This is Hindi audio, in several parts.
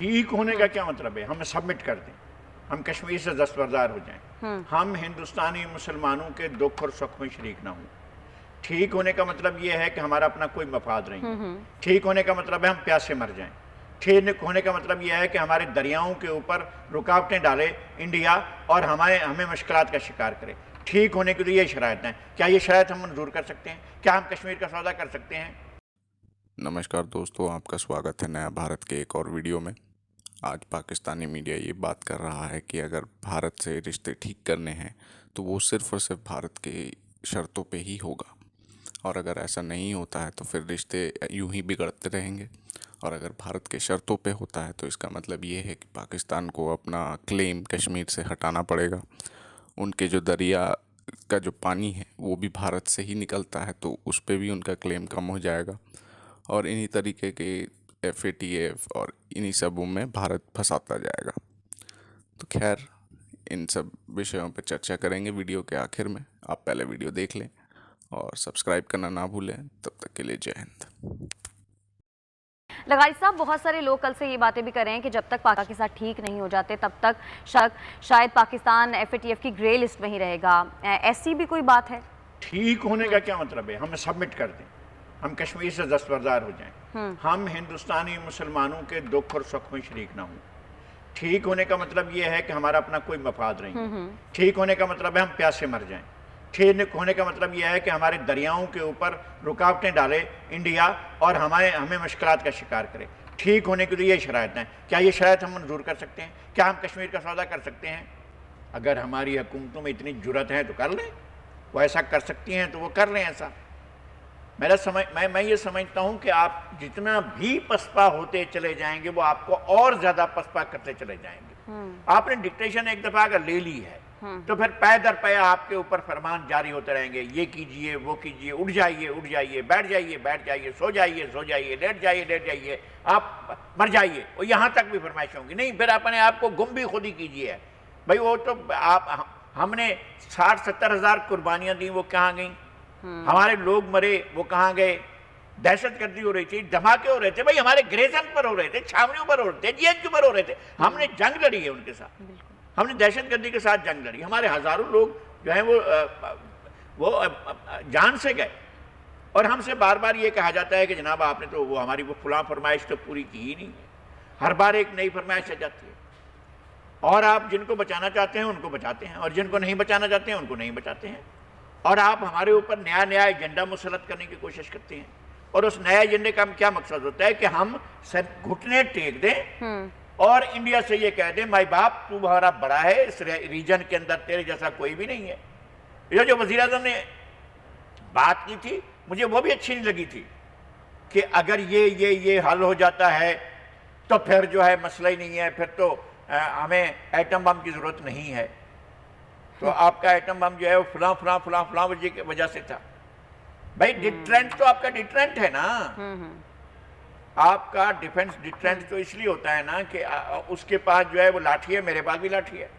ठीक होने का क्या मतलब है? हम सबमिट कर दें, हम कश्मीर से दस्तबरदार हो जाएं, हम हिंदुस्तानी मुसलमानों के दुख और सुख में शरीक ना हों। ठीक होने का मतलब यह है कि हमारा अपना कोई मफाद नहीं है। ठीक होने का मतलब है हम प्यासे मर जाएं। ठीक होने का मतलब यह है कि हमारे दरियाओं के ऊपर रुकावटें डाले इंडिया और हमें मुश्किलात का शिकार करे। ठीक होने की तो ये शराइत हैं। क्या ये शराइत हम मंजूर कर सकते हैं? क्या हम कश्मीर का सौदा कर सकते हैं? नमस्कार दोस्तों, आपका स्वागत है नया भारत के एक और वीडियो में। आज पाकिस्तानी मीडिया ये बात कर रहा है कि अगर भारत से रिश्ते ठीक करने हैं तो वो सिर्फ़ और सिर्फ भारत के शर्तों पे ही होगा, और अगर ऐसा नहीं होता है तो फिर रिश्ते यूं ही बिगड़ते रहेंगे। और अगर भारत के शर्तों पे होता है तो इसका मतलब ये है कि पाकिस्तान को अपना क्लेम कश्मीर से हटाना पड़ेगा। उनके जो दरिया का जो पानी है वो भी भारत से ही निकलता है, तो उस पर भी उनका क्लेम कम हो जाएगा। और इन्हीं तरीके के FATF और इन्हीं सबों में भारत फंसाता जाएगा। तो खैर, इन सब विषयों पर चर्चा करेंगे वीडियो के आखिर में। आप पहले वीडियो देख लें और सब्सक्राइब करना ना भूलें। तब तक के लिए जय हिंद। लगाई साहब, बहुत सारे लोग कल से ये बातें भी कर रहे हैं कि जब तक पाकिस्तान के साथ ठीक नहीं हो जाते तब तक शायद पाकिस्तान FATF की ग्रे लिस्ट में ही रहेगा। ऐसी भी कोई बात है? ठीक होने का क्या मतलब है? हम सबमिट कर दें, हम कश्मीर से दस्तबरदार हो जाएं, हम हिंदुस्तानी मुसलमानों के दुख और सुख में शरीक ना हों। ठीक होने का मतलब यह है कि हमारा अपना कोई मफाद नहीं है। ठीक होने का मतलब है हम प्यासे मर जाएं। ठीक होने का मतलब यह है कि हमारे दरियाओं के ऊपर रुकावटें डाले इंडिया और हमें मुश्किलात का शिकार करे। ठीक होने की तो ये शराइत हैं। क्या ये शराइत हम मंजूर कर सकते हैं? क्या हम कश्मीर का सौदा कर सकते हैं? अगर हमारी हुकूमतों में इतनी जुर्रत है तो कर लें। वो ऐसा कर सकती हैं तो वो कर लें ऐसा। मैं ये समझता हूं कि आप जितना भी पसपा होते चले जाएंगे वो आपको और ज्यादा पसपा करते चले जाएंगे। आपने डिक्टेशन एक दफा अगर ले ली है तो फिर पै दर पै आपके ऊपर फरमान जारी होते रहेंगे। ये कीजिए, वो कीजिए, उठ जाइए, बैठ जाइए, सो जाइए, लेट जाइए, आप मर जाइए, और यहां तक भी फरमाइश होंगी। नहीं, फिर अपने आप को गुम भी खुद ही कीजिए भाई। वो तो हमने 60-70 हजार कुर्बानियां दी, वो कहां गई? हमारे लोग मरे, वो कहां गए? दहशतगर्दी हो रही थी, धमाके हो रहे थे भाई, हमारे ग्रेजन पर हो रहे थे, छावनियों पर हो रहे थे, GHQ पर हो रहे थे। हमने जंग लड़ी है उनके साथ, हमने दहशतगर्दी के साथ जंग लड़ी। हमारे हजारों लोग जो है वो जान से गए। और हमसे बार बार ये कहा जाता है कि जनाब आपने तो वो हमारी वो फुला फरमाइश तो पूरी की ही नहीं है। हर बार एक नई फरमाइश आ जाती है, और आप जिनको बचाना चाहते हैं उनको बचाते हैं, और जिनको नहीं बचाना चाहते हैं उनको नहीं बचाते हैं। और आप हमारे ऊपर नया एजेंडा मुसलत करने की कोशिश करते हैं। और उस नए एजेंडे का क्या मकसद होता है कि हम सब घुटने टेक दें और इंडिया से ये कह दें, माई बाप तू हमारा बड़ा है, इस रीजन के अंदर तेरे जैसा कोई भी नहीं है। ये जो वज़ीर आज़म ने बात की थी मुझे वो भी अच्छी नहीं लगी थी कि अगर ये हल हो जाता है तो फिर जो है मसला ही नहीं है, फिर तो हमें एटम बम की जरूरत नहीं है। तो आपका एटम बम जो है वो फुला वजह से था भाई। डिटरेंट तो आपका डिटरेंट है ना। आपका डिफेंस डिटरेंट तो इसलिए होता है ना कि उसके पास जो है वो लाठी है, मेरे पास भी लाठी है।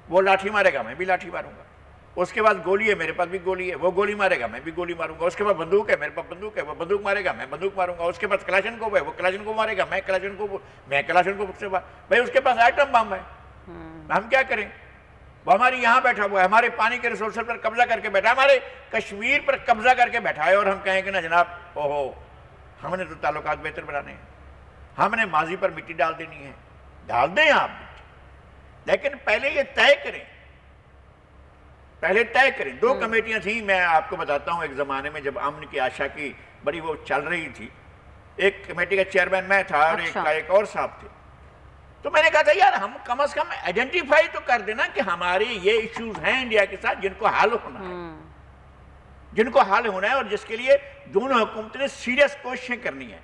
वो लाठी मारेगा, मैं भी लाठी मारूंगा। उसके पास गोली है, मेरे पास भी गोली है। वो गोली मारेगा, मैं भी गोली मारूंगा। उसके पास बंदूक है, मेरे पास बंदूक है। वो बंदूक मारेगा, मैं बंदूक मारूंगा। उसके पास कलाशनकोव है, वो कलाशनकोव मारेगा, मैं कलाशनकोव से भाई। उसके पास एटम बम है, हम क्या करें? वो हमारी यहाँ बैठा हुआ है, हमारे पानी के रिसोर्स पर कब्जा करके बैठा है, हमारे कश्मीर पर कब्जा करके बैठा है। और हम कहेंगे ना जनाब, ओहो हमने तो ताल्लुकात बेहतर बनाने हैं, हमने माजी पर मिट्टी डाल देनी है। डाल दें आप, लेकिन पहले ये तय करें। 2 कमेटियां थी, मैं आपको बताता हूं। एक जमाने में जब अमन की आशा की बड़ी वो चल रही थी, एक कमेटी का चेयरमैन मैं था और एक और साहब थे। तो मैंने कहा था यार हम कम से कम आइडेंटिफाई तो कर देना कि हमारे ये इश्यूज हैं इंडिया के साथ जिनको हल होना है, और जिसके लिए दोनों हुकूमतों ने सीरियस कोशिशें करनी है।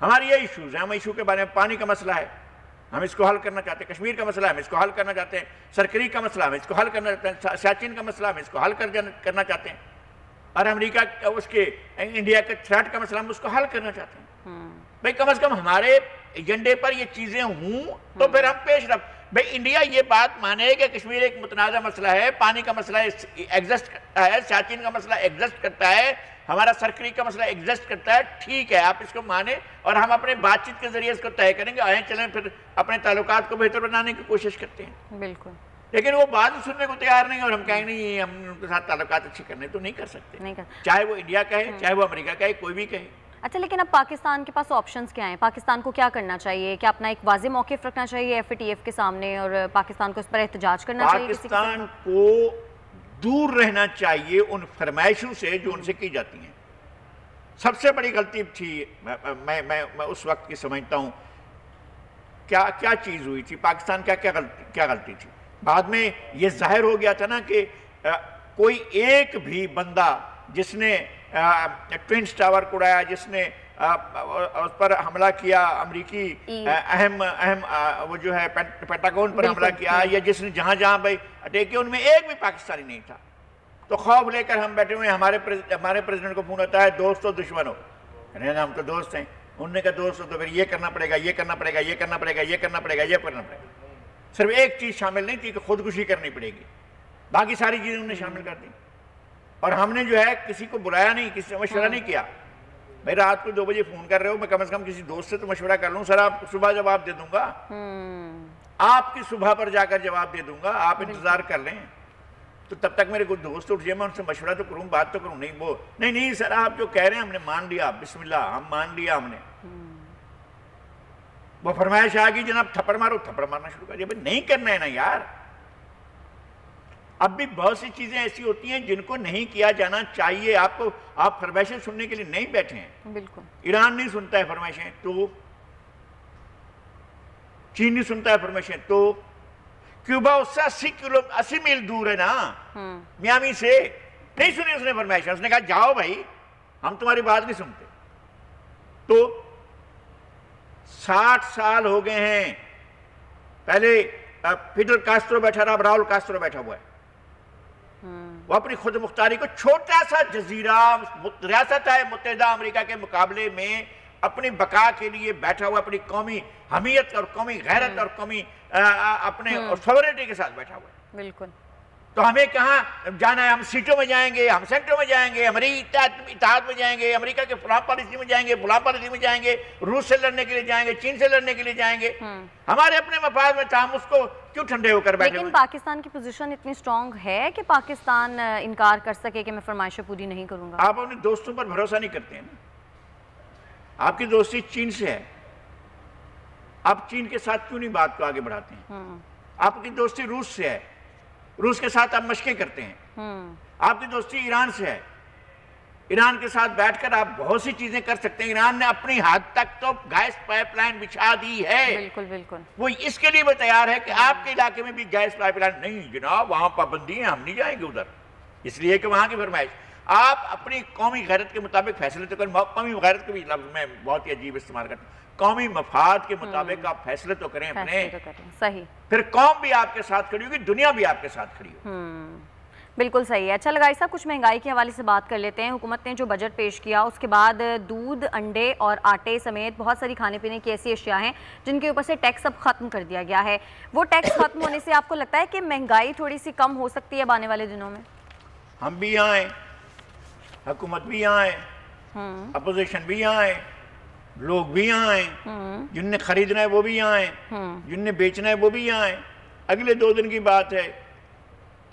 हमारे ये इश्यूज हैं। हम इशू के बारे में, पानी का मसला है, हम इसको हल करना चाहते हैं। कश्मीर का मसला है, हम इसको हल करना चाहते हैं। सरकरी का मसला, हम इसको हल करना चाहते हैं। सियाचिन का मसला, हम इसको हल करना चाहते हैं। और अमेरिका उसके इंडिया के थ्रेट का मसला, हम उसको हल करना चाहते हैं। भाई कम से कम हमारे एजेंडे पर ये चीजें हों तो फिर हम पेश रफ। भाई इंडिया ये बात माने कि कश्मीर एक मुतनाज़ा मसला है, पानी का मसला एग्जिस्ट करता है, सियाचिन का मसला एग्जिस्ट करता है, हमारा सरक्रीक का मसला एग्जिस्ट करता है, ठीक है, आप इसको माने और हम अपने बातचीत के जरिए इसको तय करेंगे, आए चलें फिर अपने ताल्लुकात को बेहतर बनाने की कोशिश करते हैं। बिल्कुल। लेकिन वो बात सुनने को तैयार नहीं और हम कहेंगे नहीं हम उनके साथ ताल्लुकात अच्छे करने तो नहीं कर सकते, नहीं कर, चाहे वो इंडिया कहे चाहे वो अमेरिका कहे, कोई भी कहे। अच्छा, लेकिन अब पाकिस्तान के पास ऑप्शंस क्या हैं? पाकिस्तान को क्या करना चाहिए? क्या अपना एक वाज़ेह मौक़िफ़ रखना चाहिए FATF के सामने और पाकिस्तान को इस पर एहतजाज करना चाहिए? पाकिस्तान को दूर रहना चाहिए उन फरमाइशों से जो उनसे की जाती हैं। सबसे बड़ी गलती थी, मैं उस वक्त की समझता हूँ, क्या चीज़ हुई थी पाकिस्तान, क्या गलती थी। बाद में ये जाहिर हो गया था ना कि कोई एक भी बंदा जिसने ट्विंस टावर को उड़ाया, जिसने उस पर हमला किया, अमरीकी अहम वो जो है पेंटागन पर हमला किया, या जिसने जहाँ भाई अटैक किया, उनमें एक भी पाकिस्तानी नहीं था। तो खौफ लेकर हम बैठे हुए, हमारे प्रेसिडेंट को फोन होता है दोस्त हो दुश्मन हो, हम तो दोस्त हैं। उनने कहा दोस्त हो तो फिर ये करना पड़ेगा, ये करना पड़ेगा, ये करना पड़ेगा, ये करना पड़ेगा, ये करना पड़ेगा। सिर्फ एक चीज़ शामिल नहीं थी कि खुदकुशी करनी पड़ेगी, बाकी सारी चीज़ें उन्होंने शामिल कर दी। और हमने जो है किसी को बुलाया नहीं, किसी से मशवरा नहीं किया। भाई रात को 2 बजे फ़ोन कर रहे हो, मैं कम से कम किसी दोस्त से तो मशवरा कर लूँ, सर आप सुबह जवाब दे दूंगा, आपकी सुबह पर जाकर जवाब दे दूंगा, आप इंतज़ार कर लें। तो तब तक मेरे कोई दोस्त उठ जाए, मैं उनसे मशवरा तो करूँ, बात तो करूँ। नहीं वो नहीं सर आप जो कह रहे हैं हमने मान लिया, बिस्मिल्लाह हम मान लिया हमने। वो फरमाइश आ गई जनाब थप्पड़ मारो, थप्पड़ मारना शुरू कर दिया। भाई नहीं करना है ना यार। अब भी बहुत सी चीजें ऐसी होती हैं जिनको नहीं किया जाना चाहिए। आप फरमाइशें सुनने के लिए नहीं बैठे हैं। बिल्कुल। ईरान नहीं सुनता है फरमाइशें तो, चीन नहीं सुनता है फरमाइशें तो, क्यूबा उससे 80 मील दूर है ना, मियामी से। नहीं सुनी उसने फरमाइशें, उसने कहा जाओ भाई हम तुम्हारी बात नहीं सुनते। तो 60 साल हो गए हैं, पहले फिडल कास्ट्रो बैठा रहा, अब राहुल कास्ट्रो बैठा हुआ है। वो अपनी खुद मुख्तारी को छोटा सा जजीरा रियासत है मुत्तहिदा अमेरिका के मुकाबले में अपनी बका के लिए बैठा हुआ, अपनी कौमी हमीयत और कौमी गैरत और कौमी अपने सॉवरेनिटी के साथ बैठा हुआ है। बिल्कुल। तो हमें कहाँ जाना है? हम सीटों में जाएंगे, हम सेंटरों में जाएंगे, अमेरिका इत्तेहाद में जाएंगे, अमेरिका के फलां पॉलिसी में जाएंगे, फलां पॉलिसी में जाएंगे, रूस से लड़ने के लिए जाएंगे, चीन से लड़ने के लिए जाएंगे। हमारे अपने मफाद में था, हम उसको क्यों ठंडे होकर बैठे? लेकिन पाकिस्तान की पोजीशन इतनी स्ट्रांग है कि पाकिस्तान इनकार कर सके कि मैं फरमाइशें पूरी नहीं करूंगा। आप अपने दोस्तों पर भरोसा नहीं करते हैं ना। आपकी दोस्ती चीन से है, आप चीन के साथ क्यों नहीं बात को आगे बढ़ाते हैं? आपकी दोस्ती रूस से है, रूस के साथ आप मशकें करते हैं। आपकी दोस्ती ईरान से है, ईरान के साथ बैठकर आप बहुत सी चीजें कर सकते हैं। ईरान ने अपनी हद तक तो गैस पाइपलाइन बिछा दी है। बिल्कुल बिल्कुल। वो इसके लिए भी तैयार है कि आपके इलाके में भी गैस पाइपलाइन नहीं जनाब, वहां पाबंदी है, हम नहीं जाएंगे उधर, इसलिए कि वहां की फरमाइश। आप अपनी कौमी गैरत के मुताबिक फैसले तो करें। कौमी गैरत के भी लफ्ज में बहुत ही अजीब इस्तेमाल करता हूं। कौमी मफाद के मुताबिक आप फैसले तो करें अपने, तो करें। सही। फिर कौम भी आपके साथ खड़ी होगी, दुनिया भी आपके साथ खड़ी होगी। बिल्कुल सही है। अच्छा लगाई साहब, कुछ महंगाई के हवाले से बात कर लेते हैं। हुकूमत ने जो बजट पेश किया उसके बाद दूध, अंडे और आटे समेत बहुत सारी खाने पीने की ऐसी अशिया हैं जिनके ऊपर से टैक्स अब ख़त्म कर दिया गया है। वो टैक्स ख़त्म होने से आपको लगता है कि महंगाई थोड़ी सी कम हो सकती है अब आने वाले दिनों में? हम भी यहाँ आए, हुकूमत भी यहाँ आए, अपोजिशन भी यहाँ आए, लोग भी यहाँ आए, जिनने खरीदना है वो भी यहाँ आए, जिनने बेचना है वो भी यहाँ आए। अगले 2 दिन की बात है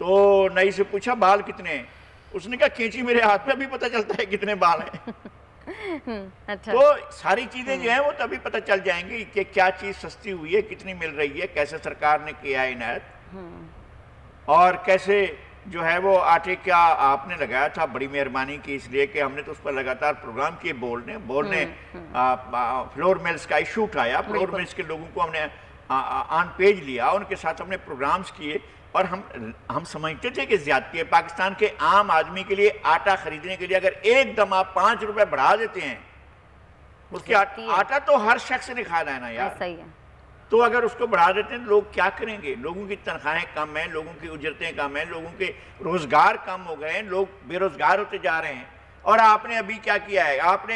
तो नई से पूछा बाल कितने हैं? उसने कहा कैंची मेरे हाथ में, अभी पता चलता है कितने बाल हैं। अच्छा। तो सारी चीजें जो है वो तभी पता चल जाएंगी कि क्या चीज सस्ती हुई है, कितनी मिल रही है, कैसे सरकार ने किया है इनायत, और कैसे जो है वो आटे क्या आपने लगाया था, बड़ी मेहरबानी की, इसलिए कि हमने तो उस पर लगातार प्रोग्राम किए। बोर्ड ने फ्लोर मिल्स का इशू उठाया, फ्लोर मिल्स के लोगों को हमने ऑन पेज लिया, उनके साथ हमने प्रोग्राम्स किए। और हम समझते थे कि ज्यादती है। पाकिस्तान के आम आदमी के लिए आटा खरीदने के लिए अगर एकदम आप 5 रुपए बढ़ा देते हैं, उसकी आटा तो हर शख्स ने खाना है ना यार, सही है। तो अगर उसको बढ़ा देते हैं लोग क्या करेंगे? लोगों की तनख्वाहें कम हैं, लोगों की उजरतें कम हैं, लोगों के रोजगार कम हो गए हैं, लोग बेरोजगार होते जा रहे हैं। और आपने अभी क्या किया है? आपने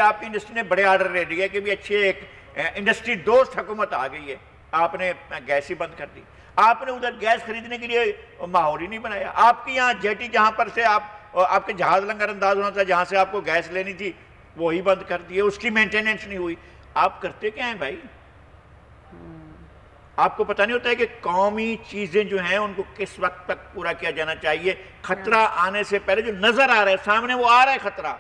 आपकी इंडस्ट्री ने बड़े ऑर्डर ले लिए कि भी अच्छे एक इंडस्ट्री दोस्त हुकूमत आ गई है। आपने गैस ही बंद कर दी। आपने उधर गैस खरीदने के लिए माहौल ही नहीं बनाया। आपके यहाँ जेटी जहाँ पर से आपके जहाज लंगर अंदाज होना था, जहाँ से आपको गैस लेनी थी, वो ही बंद कर दिए, उसकी मेंटेनेंस नहीं हुई। आप करते क्या हैं भाई? आपको पता नहीं होता है कि कौमी चीजें जो हैं उनको किस वक्त तक पूरा किया जाना चाहिए। खतरा आने से पहले जो नजर आ रहा है सामने, वो आ रहा है खतरा,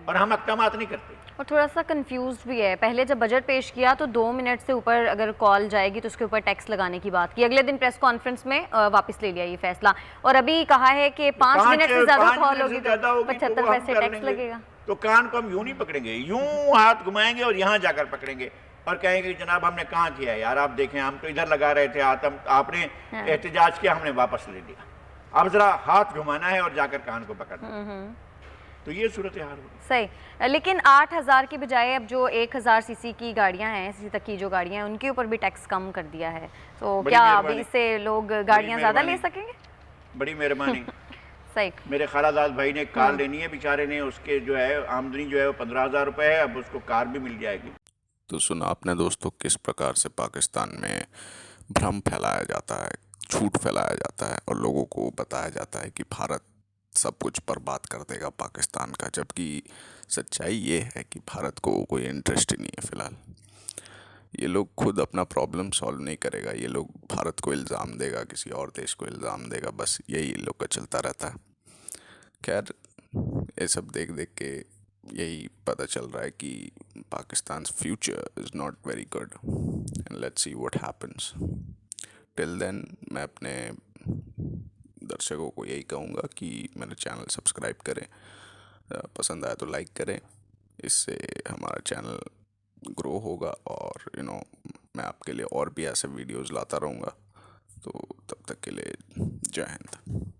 और हम अक़दामात नहीं करते। और थोड़ा सा कंफ्यूज भी है। पहले जब बजट पेश किया तो 2 मिनट से ऊपर अगर कॉल जाएगी तो उसके ऊपर टैक्स लगाने की बात की, अगले दिन प्रेस कॉन्फ्रेंस में वापस ले लिया ये फैसला, और अभी कहा है कि 5 मिनट से ज्यादा कॉल होगी तो 75 पैसे टैक्स लगेगा। तो कान को हम यूं नहीं पकड़ेंगे, यूं हाथ घुमाएंगे और यहाँ जाकर पकड़ेंगे और कहेंगे कि जनाब हमने कहाँ किया है यार, आप देखें हम तो इधर लगा रहे थे हाथ, आपने एहतजाज किया, हमने वापस ले लिया, अब जरा हाथ घुमाना है और जाकर कान को पकड़ना। तो ये सूरत हाल होगी। सही, लेकिन 8000 की बजाय अब जो 1000 सीसी की गाड़ियां हैं, सीसी तक की जो गाड़ियां हैं, उनके ऊपर भी टैक्स कम कर दिया है, तो क्या अभी इससे लोग गाड़ियां ज्यादा ले सकेंगे? बड़ी मेहरबानी। सही। मेरे खालाजाद भाई ने कार लेनी है, बेचारे ने, उसके जो है आमदनी जो है वो 15,000 रुपये है, अब उसको कार भी मिल जाएगी। तो सुना आपने दोस्तों किस प्रकार से पाकिस्तान में भ्रम फैलाया जाता है, झूठ फैलाया जाता है और लोगों को बताया जाता है कि भारत सब कुछ बर्बाद कर देगा पाकिस्तान का, जबकि सच्चाई ये है कि भारत को कोई इंटरेस्ट ही नहीं है फ़िलहाल। ये लोग खुद अपना प्रॉब्लम सॉल्व नहीं करेगा, ये लोग भारत को इल्ज़ाम देगा, किसी और देश को इल्ज़ाम देगा, बस यही इन लोग का चलता रहता है। खैर, ये सब देख देख के यही पता चल रहा है कि Pakistan future is not very good and let's see what happens. Till then मैं अपने दर्शकों को यही कहूँगा कि मेरा चैनल सब्सक्राइब करें, पसंद आया तो लाइक करें, इससे हमारा चैनल ग्रो होगा और मैं आपके लिए और भी ऐसे वीडियोस लाता रहूँगा। तो तब तक के लिए जय हिंद।